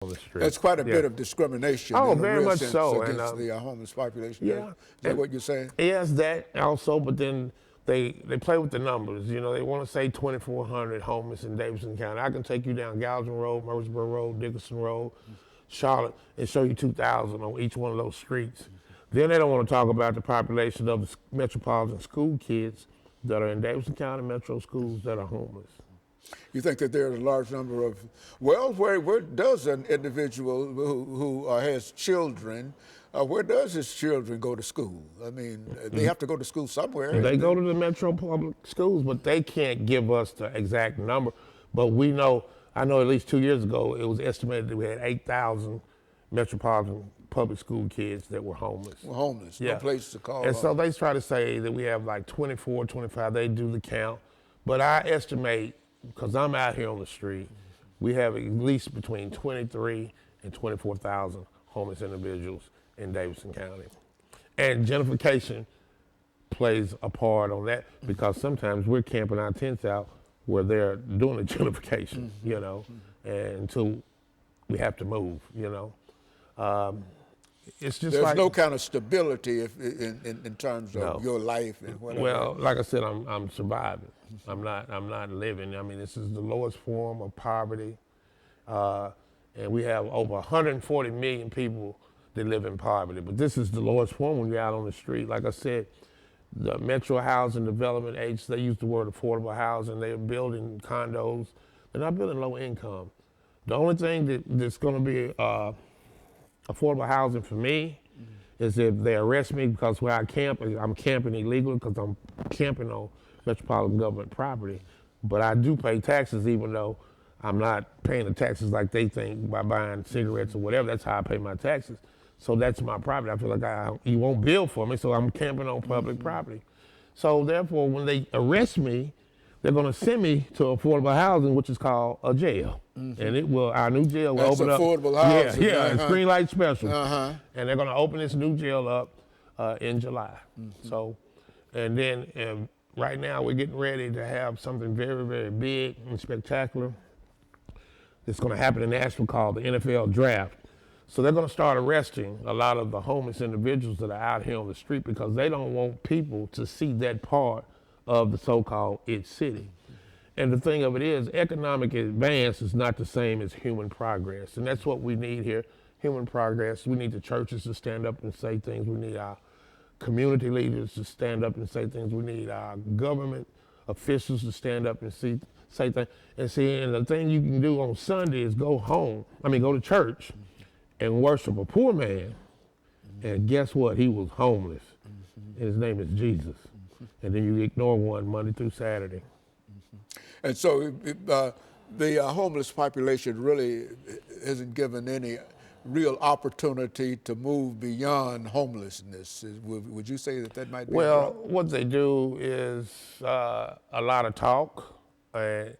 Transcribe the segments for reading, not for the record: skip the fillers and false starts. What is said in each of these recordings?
on the street. That's quite a bit of discrimination. Oh, in a very real much sense so. Against the homeless population. Yeah. Is that what you're saying? Yes, that also, but then they play with the numbers. You know, they want to say 2,400 homeless in Davidson County. I can take you down Gallatin Road, Murfreesboro Road, Dickerson Road, Charlotte, and show you 2,000 on each one of those streets. Then they don't want to talk about the population of the metropolitan school kids that are in Davidson County metro schools that are homeless. You think that there's a large number of, well, where does an individual who has children, where does his children go to school? I mean, they have to go to school somewhere. They go to the metro public schools, but they can't give us the exact number. But we know, I know at least 2 years ago, it was estimated that we had 8,000 metropolitan public school kids that were homeless. Homeless, no place to call. And so they try to say that we have like 24, 25, they do the count. But I estimate, because I'm out here on the street, we have at least between 23 and 24,000 homeless individuals in Davidson County. And gentrification plays a part on that, because sometimes we're camping our tents out where they're doing the gentrification, you know, and until we have to move, you know. It's just there's like, no kind of stability in terms of your life and whatever. Well, like I said, I'm surviving. I'm not living. I mean, this is the lowest form of poverty, and we have over 140 million people that live in poverty. But this is the lowest form when you're out on the street. Like I said, the Metro Housing Development Agency, they use the word affordable housing. They're building condos. They're not building low income. The only thing that's going to be affordable housing for me is if they arrest me because where I camp, I'm camping illegally because I'm camping on metropolitan government property. But I do pay taxes even though I'm not paying the taxes like they think by buying cigarettes or whatever. That's how I pay my taxes. So that's my property. I feel like you won't bill for me, so I'm camping on public property. So therefore, when they arrest me, they're going to send me to affordable housing, which is called a jail. And it will, our new jail will open up. Affordable housing. It's green light special. And they're going to open this new jail up in July. So, and then right now we're getting ready to have something very, very big and spectacular that's going to happen in Nashville called the NFL Draft. So they're going to start arresting a lot of the homeless individuals that are out here on the street because they don't want people to see that part of the so-called It City. And the thing of it is, economic advance is not the same as human progress. And that's what we need here, human progress. We need the churches to stand up and say things. We need our community leaders to stand up and say things. We need our government officials to stand up and say things. And the thing you can do on Sunday is go to church and worship a poor man. And guess what? He was homeless. And his name is Jesus. And then you ignore one Monday through Saturday. And so the homeless population really isn't given any real opportunity to move beyond homelessness. Would you say that might be a problem? What they do is a lot of talk. They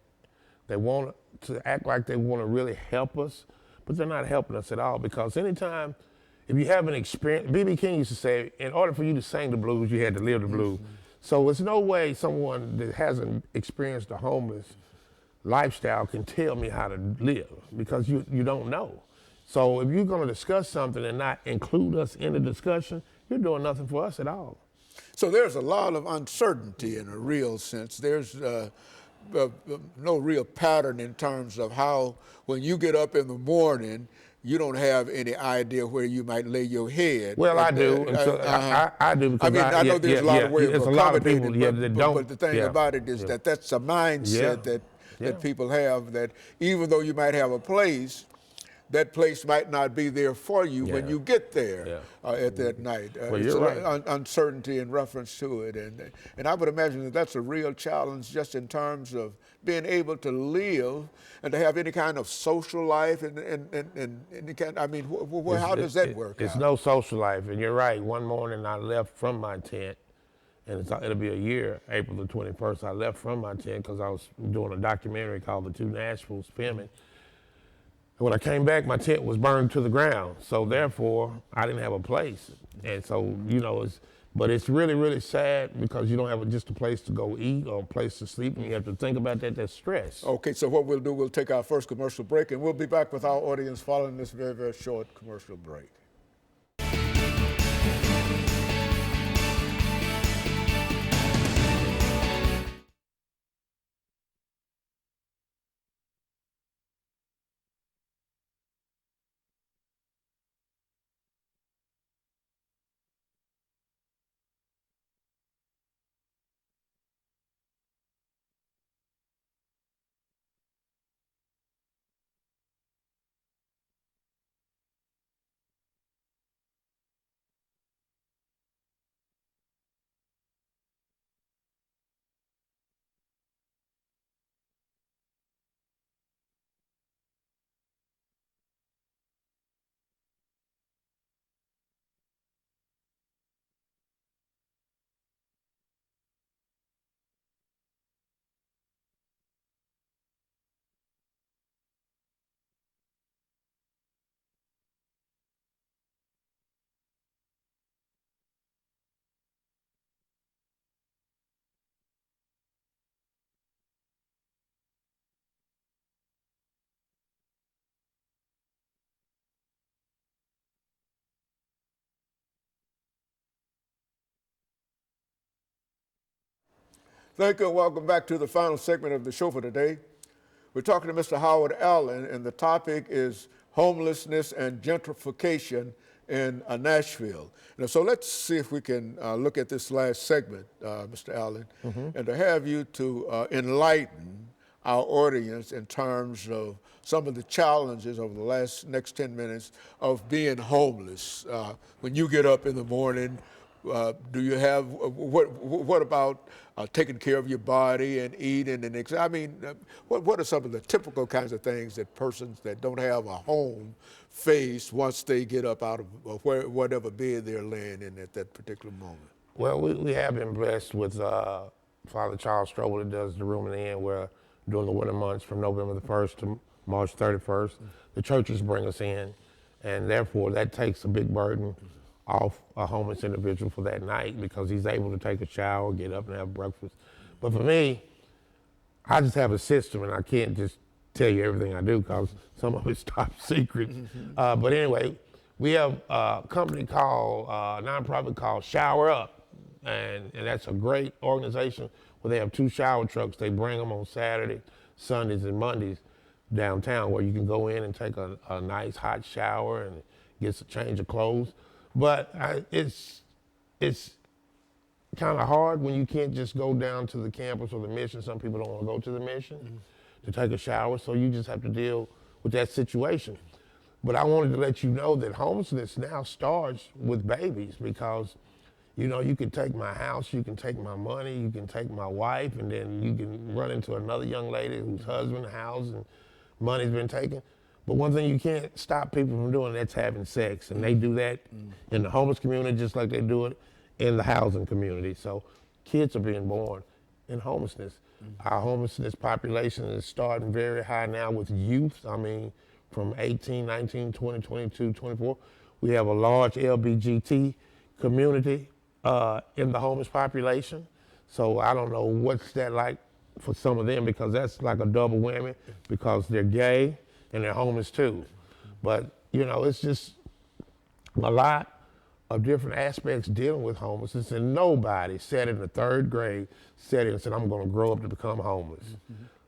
want to act like they want to really help us, but they're not helping us at all, because anytime, if you have an experience, B.B. King used to say, in order for you to sing the blues, you had to live the blues. So there's no way someone that hasn't experienced a homeless lifestyle can tell me how to live, because you don't know. So if you're going to discuss something and not include us in the discussion, you're doing nothing for us at all. So there's a lot of uncertainty in a real sense. There's no real pattern in terms of how, when you get up in the morning, you don't have any idea where you might lay your head. Well, I do. I do. I mean, I know there's a lot of ways of accommodating it, but the thing about it is that's a mindset that people have, that even though you might have a place, that place might not be there for you when you get there at that night. You're right. Uncertainty in reference to it. And I would imagine that that's a real challenge just in terms of being able to live and to have any kind of social life and any kind, I mean, how does that work It's out? no social life, and you're right. One morning I left from my tent, and it'll be a year, April the 21st, I left from my tent because I was doing a documentary called The 2Nashvilles filming. And when I came back, my tent was burned to the ground. So therefore, I didn't have a place. And so, But it's really, really sad because you don't have just a place to go eat or a place to sleep, and you have to think about that. That's stress. Okay, so what we'll do, we'll take our first commercial break, and we'll be back with our audience following this very, very short commercial break. Thank you, and welcome back to the final segment of the show for today. We're talking to Mr. Howard Allen, and the topic is homelessness and gentrification in Nashville. Now, so let's see if we can look at this last segment, Mr. Allen, and to have you to enlighten our audience in terms of some of the challenges over the next 10 minutes of being homeless. When you get up in the morning, do you have, what about taking care of your body and eating? And I mean, what are some of the typical kinds of things that persons that don't have a home face once they get up out of whatever bed they're laying in at that particular moment? Well, we have been blessed with Father Charles Strobel that does the Room in the Inn, where during the winter months from November the 1st to March 31st, the churches bring us in, and therefore that takes a big burden off a homeless individual for that night because he's able to take a shower, get up and have breakfast. But for me, I just have a system, and I can't just tell you everything I do because some of it's top secret. But anyway, we have a company called, a nonprofit called Shower Up, and that's a great organization where they have 2 shower trucks. They bring them on Saturday, Sundays, and Mondays downtown, where you can go in and take a nice hot shower and get a change of clothes. But it's kind of hard when you can't just go down to the campus or the mission. Some people don't want to go to the mission to take a shower, so you just have to deal with that situation. But I wanted to let you know that homelessness now starts with babies because, you know, you can take my house, you can take my money, you can take my wife, and then you can run into another young lady whose husband, house, and money's been taken. But one thing you can't stop people from doing, that's having sex. And they do that in the homeless community just like they do it in the housing community. So kids are being born in homelessness. Our homelessness population is starting very high now with youth. I mean, from 18, 19, 20, 22, 24. We have a large LGBT community in the homeless population. So I don't know what's that like for some of them, because that's like a double whammy because they're gay and they're homeless too. But, you know, it's just a lot of different aspects dealing with homelessness, and nobody said in the 3rd grade, said it and said, I'm gonna grow up to become homeless.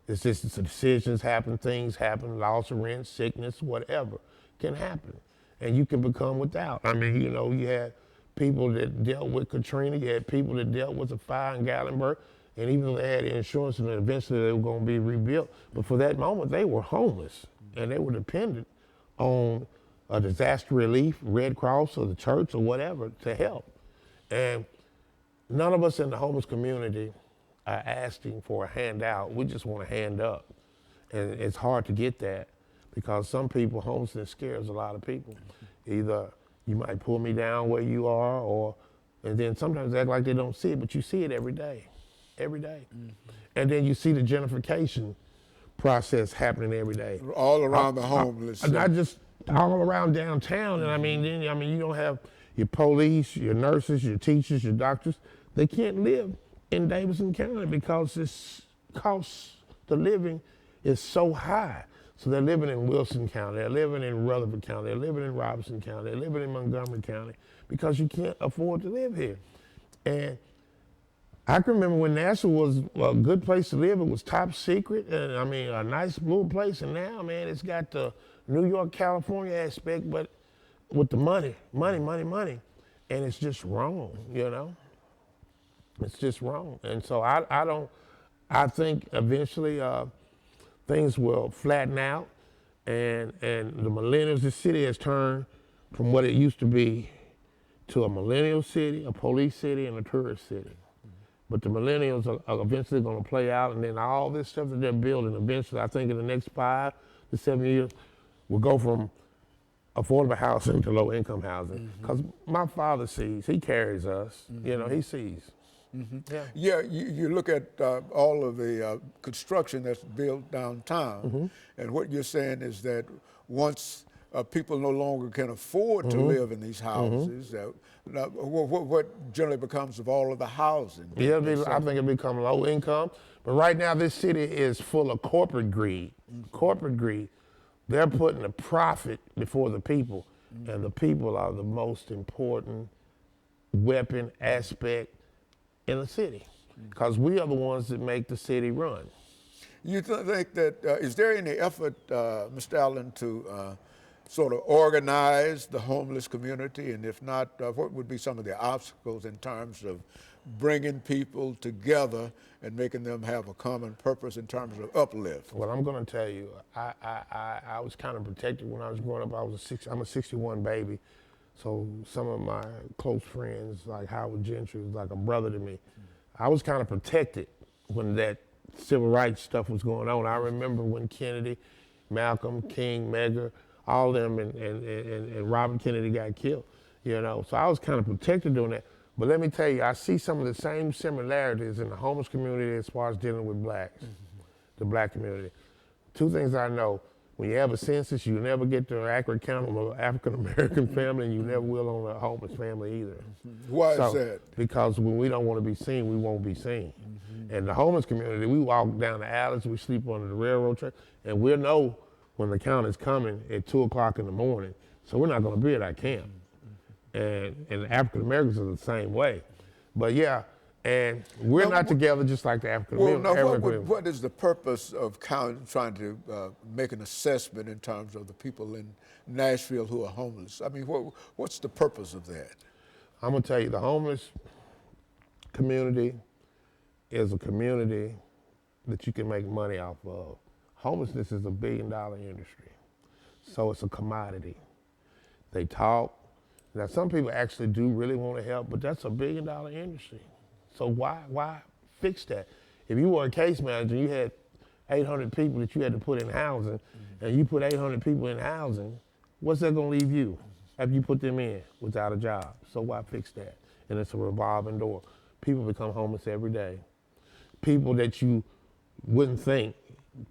It's just decisions happen, things happen, loss of rent, sickness, whatever can happen. And you can become without. I mean, you know, you had people that dealt with Katrina, you had people that dealt with the fire in Gatlinburg, and even though they had insurance and eventually they were gonna be rebuilt, but for that moment they were homeless and they were dependent on a disaster relief, Red Cross or the church or whatever to help. And none of us in the homeless community are asking for a handout. We just want a hand up. And it's hard to get that because some people, homelessness scares a lot of people. Either you might pull me down where you are, or, and then sometimes they act like they don't see it, but you see it every day. And then you see the gentrification process happening every day. All around the homeless. Not just all around downtown, and I mean, you don't have your police, your nurses, your teachers, your doctors, they can't live in Davidson County because this cost of living is so high. So they're living in Wilson County, they're living in Rutherford County, they're living in Robinson County, they're living in Montgomery County because you can't afford to live here. And I can remember when Nashville was a good place to live, it was top secret, and I mean, a nice blue place, and now, man, it's got the New York, California aspect, but with the money, and it's just wrong, you know? It's just wrong. And so I think eventually things will flatten out, and the millennials, the city has turned from what it used to be to a millennial city, a police city, and a tourist city. But the millennials are eventually going to play out, and then all this stuff that they're building, eventually, I think in the next 5 to 7 years, will go from affordable housing to low-income housing. Because my father sees, he carries us, you know, he sees. Yeah, you look at all of the construction that's built downtown, and what you're saying is that once people no longer can afford to live in these houses, what generally becomes of all of the housing? Yeah, I think it becomes low income, but right now this city is full of corporate greed. Corporate greed. They're putting the profit before the people, and the people are the most important weapon aspect in the city, because we are the ones that make the city run. You think that, is there any effort, Mr. Allen, to sort of organize the homeless community? And if not, what would be some of the obstacles in terms of bringing people together and making them have a common purpose in terms of uplift? Well, I'm going to tell you, I was kind of protected when I was growing up. I'm a 61 baby. So some of my close friends, like Howard Gentry, was like a brother to me. I was kind of protected when that civil rights stuff was going on. I remember when Kennedy, Malcolm, King, Medgar, all of them, and Robert Kennedy got killed, you know. So I was kind of protected doing that. But let me tell you, I see some of the same similarities in the homeless community as far as dealing with blacks, the black community. Two things I know. When you have a census, you never get the accurate count on an African-American family, and you never will on a homeless family either. Why is that? Because when we don't want to be seen, we won't be seen. And the homeless community, we walk down the alleys, we sleep under the railroad track, and we'll know when the count is coming at 2 o'clock in the morning. So we're not going to be at our camp. And African-Americans are the same way. But yeah, and we're not together just like the African-Americans. Well, what is the purpose of trying to make an assessment in terms of the people in Nashville who are homeless? I mean, what's the purpose of that? I'm going to tell you, the homeless community is a community that you can make money off of. Homelessness is a $1 billion industry, so it's a commodity. They talk. Now, some people actually do really want to help, but that's a $1 billion industry. So why fix that? If you were a case manager, you had 800 people that you had to put in housing, and you put 800 people in housing, what's that going to leave you after you put them in without a job? So why fix that? And it's a revolving door. People become homeless every day. People that you wouldn't think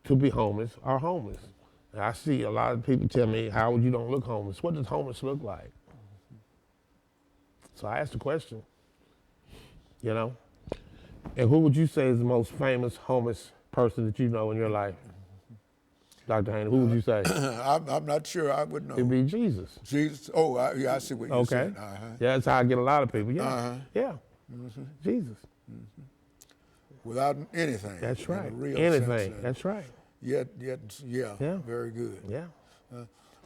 to be homeless are homeless. And I see a lot of people tell me, Howard, you don't look homeless. What does homeless look like? So I asked the question, you know? And who would you say is the most famous homeless person that you know in your life? Dr. Haney, who would you say? I'm not sure I would know. It'd be Jesus. Jesus? Oh, I see what you're saying. Yeah, that's how I get a lot of people. Yeah, yeah. Jesus. Without anything. That's right. In a real anything. sense, that's right. Yeah, very good. Yeah.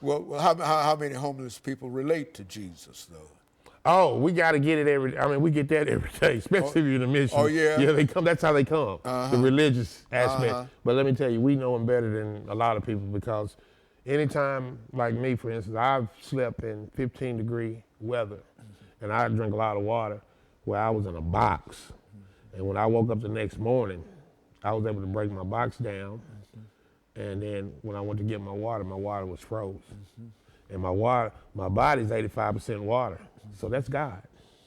Well, how many homeless people relate to Jesus, though? Oh, we got to get it we get that every day, especially if you're in the mission. Oh, yeah? Yeah, they come. That's how they come, the religious aspect. But let me tell you, we know them better than a lot of people, because anytime, like me, for instance, I've slept in 15-degree weather, and I drink a lot of water, where I was in a box. And when I woke up the next morning, I was able to break my box down, and then when I went to get my water was froze. And my body's 85% water. So that's God.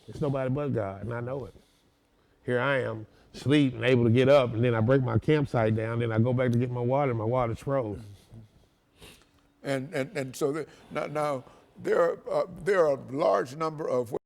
It's nobody but God, and I know it. Here I am, asleep and able to get up, and then I break my campsite down, then I go back to get my water, and my water's froze. And so now there are a large number of